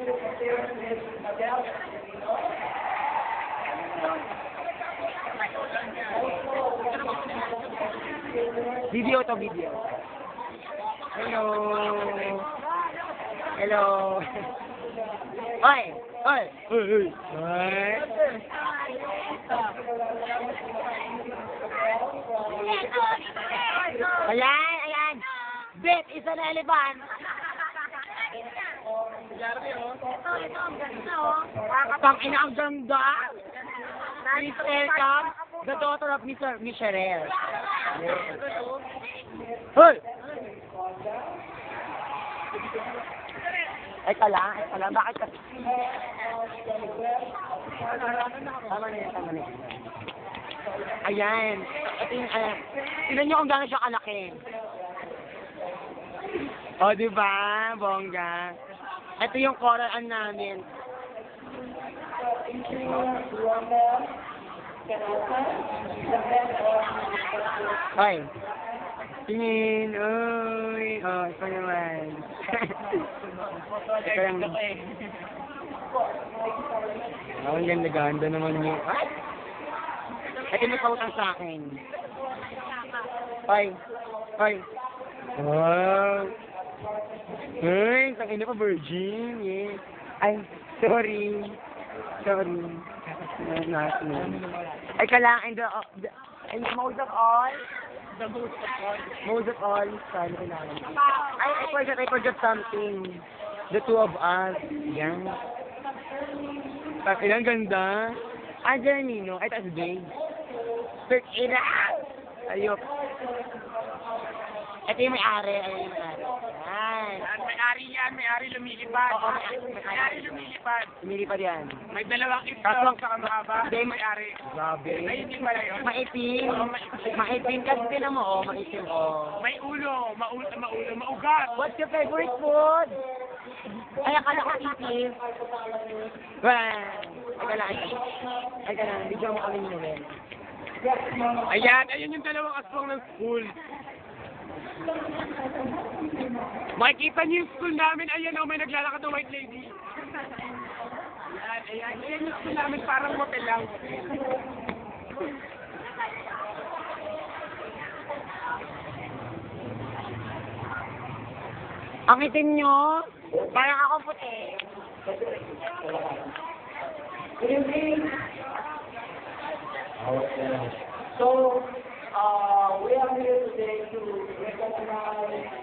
Video to video. Hello. Hello. Oy! Oy! Oy! Oy! Ayan! Ayan! Bet! Isa na elephant! Ito, ang ganda, oh. Tangina, ang ganda! Please welcome the daughter of Mr. Micherel. Hoy! Ay, kala, bakit ka? Tama na yan. Ayan. Ito yung, tignan nyo kung gano'n siya kalaki. O, diba? Bongga. Ito yung coral namin. Hoy. Tingin. Uy. Oh, ito naman. Ito lang. Oh, ang ganda naman yun. Ay! Ito may pautang sa akin. Hoy. Hoy. Wow. Ay, tangina pa virgin. Yeah. Ay, sorry. Ay, kailangan and most of all, sorry, kailangan. I forgot something. The two of us. Yan. Ilang ganda. Ah, Janino. Ay, taas babe. Search it out. Ayok. Ito yung may-ari. Ayan yung may-ari. Yan. May-ari yan. May-ari lumilipad. Oo, May-ari lumilipad. lumilipad yan. May dalawang itlog sa mahaba. Hindi, May-ari. Grabe. Ay, hindi pala yun. Maitim. Oo, maitim. Maitim kasi tinan mo, oh. Maitim, oh. May ulo. Maugat. What's your favorite food? Ay, akala ko itim. Well, ay, kala, bigyan mo kami nyo, Ayan yung dalawang aswang ng school. Makikita niyo yung school namin. Ayan, may naglalakad na white lady. Ayan yung school namin. Parang motel lang. Ang itim nyo, parang ako puti. Good evening. So, we are here today to recognize